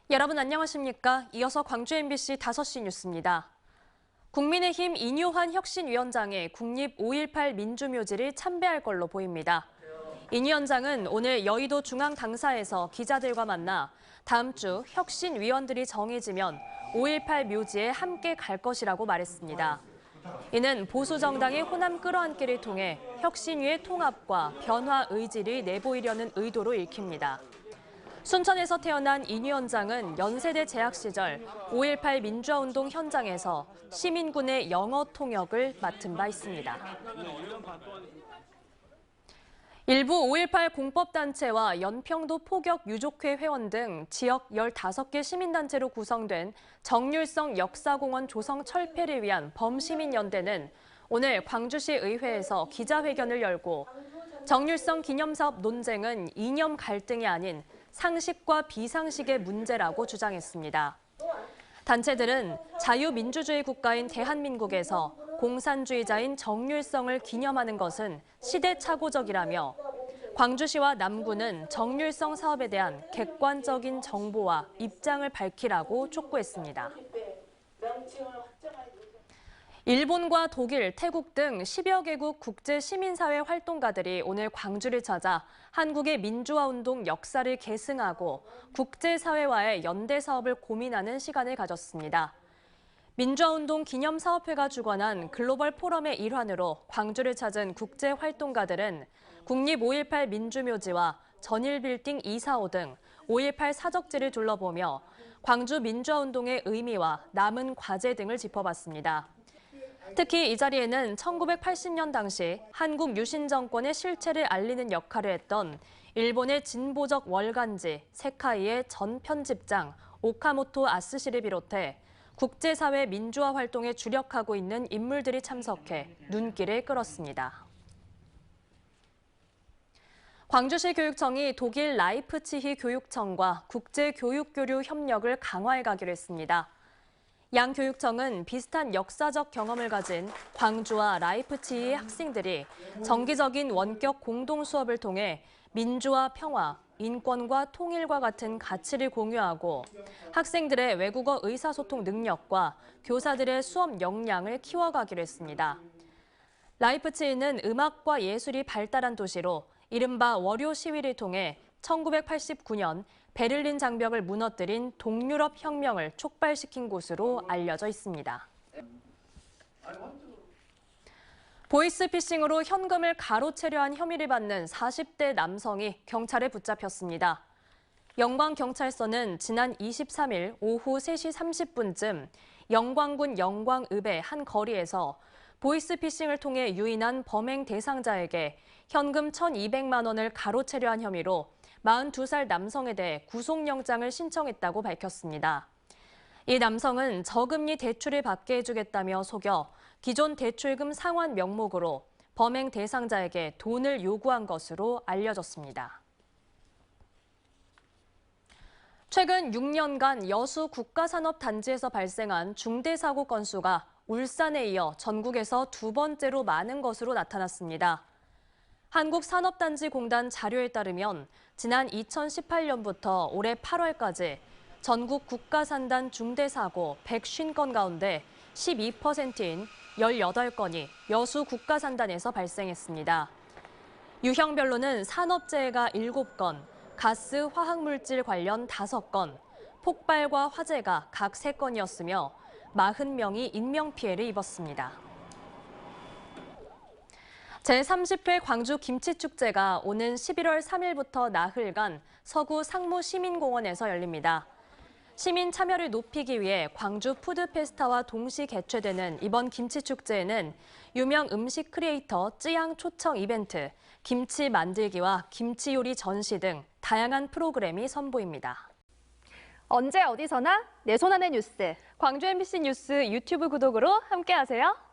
여러분 안녕하십니까? 이어서 광주 MBC 5시 뉴스입니다. 국민의힘 인유환 혁신위원장이 국립 5.18 민주묘지를 참배할 걸로 보입니다. 인 위원장은 오늘 여의도 중앙당사에서 기자들과 만나 다음 주 혁신위원들이 정해지면 5.18 묘지에 함께 갈 것이라고 말했습니다. 이는 보수정당의 호남 끌어안기를 통해 혁신위의 통합과 변화 의지를 내보이려는 의도로 읽힙니다. 순천에서 태어난 인 위원장은 연세대 재학 시절 5.18 민주화운동 현장에서 시민군의 영어 통역을 맡은 바 있습니다. 일부 5.18 공법단체와 연평도 포격 유족회 회원 등 지역 15개 시민단체로 구성된 정률성 역사공원 조성 철폐를 위한 범시민연대는 오늘 광주시 의회에서 기자회견을 열고 정률성 기념사업 논쟁은 이념 갈등이 아닌 상식과 비상식의 문제라고 주장했습니다. 단체들은 자유민주주의 국가인 대한민국에서 공산주의자인 정률성을 기념하는 것은 시대착오적이라며 광주시와 남구는 정률성 사업에 대한 객관적인 정보와 입장을 밝히라고 촉구했습니다. 일본과 독일, 태국 등 10여 개국 국제시민사회 활동가들이 오늘 광주를 찾아 한국의 민주화운동 역사를 계승하고 국제사회와의 연대 사업을 고민하는 시간을 가졌습니다. 민주화운동 기념사업회가 주관한 글로벌 포럼의 일환으로 광주를 찾은 국제활동가들은 국립 5.18 민주묘지와 전일빌딩 245 등 5.18 사적지를 둘러보며 광주 민주화운동의 의미와 남은 과제 등을 짚어봤습니다. 특히 이 자리에는 1980년 당시 한국 유신 정권의 실체를 알리는 역할을 했던 일본의 진보적 월간지 세카이의 전 편집장 오카모토 아스시를 비롯해 국제사회 민주화 활동에 주력하고 있는 인물들이 참석해 눈길을 끌었습니다. 광주시 교육청이 독일 라이프치히 교육청과 국제교육교류 협력을 강화해 가기로 했습니다. 양 교육청은 비슷한 역사적 경험을 가진 광주와 라이프치히의 학생들이 정기적인 원격 공동 수업을 통해 민주화, 평화, 인권과 통일과 같은 가치를 공유하고 학생들의 외국어 의사소통 능력과 교사들의 수업 역량을 키워가기로 했습니다. 라이프치히는 음악과 예술이 발달한 도시로 이른바 월요 시위를 통해 1989년 베를린 장벽을 무너뜨린 동유럽 혁명을 촉발시킨 곳으로 알려져 있습니다. 보이스피싱으로 현금을 가로채려 한 혐의를 받는 40대 남성이 경찰에 붙잡혔습니다. 영광경찰서는 지난 23일 오후 3시 30분쯤 영광군 영광읍의 한 거리에서 보이스피싱을 통해 유인한 범행 대상자에게 현금 1,200만 원을 가로채려 한 혐의로 42살 남성에 대해 구속영장을 신청했다고 밝혔습니다. 이 남성은 저금리 대출을 받게 해주겠다며 속여 기존 대출금 상환 명목으로 범행 대상자에게 돈을 요구한 것으로 알려졌습니다. 최근 6년간 여수 국가산업단지에서 발생한 중대사고 건수가 울산에 이어 전국에서 두 번째로 많은 것으로 나타났습니다. 한국산업단지공단 자료에 따르면 지난 2018년부터 올해 8월까지 전국 국가산단 중대사고 150건 가운데 12%인 18건이 여수 국가산단에서 발생했습니다. 유형별로는 산업재해가 7건, 가스, 화학물질 관련 5건, 폭발과 화재가 각 3건이었으며 40명이 인명피해를 입었습니다. 제30회 광주 김치축제가 오는 11월 3일부터 나흘간 서구 상무시민공원에서 열립니다. 시민 참여를 높이기 위해 광주 푸드페스타와 동시 개최되는 이번 김치축제에는 유명 음식 크리에이터 쯔양 초청 이벤트, 김치 만들기와 김치 요리 전시 등 다양한 프로그램이 선보입니다. 언제 어디서나 내 손 안의 뉴스. 광주 MBC 뉴스 유튜브 구독으로 함께하세요.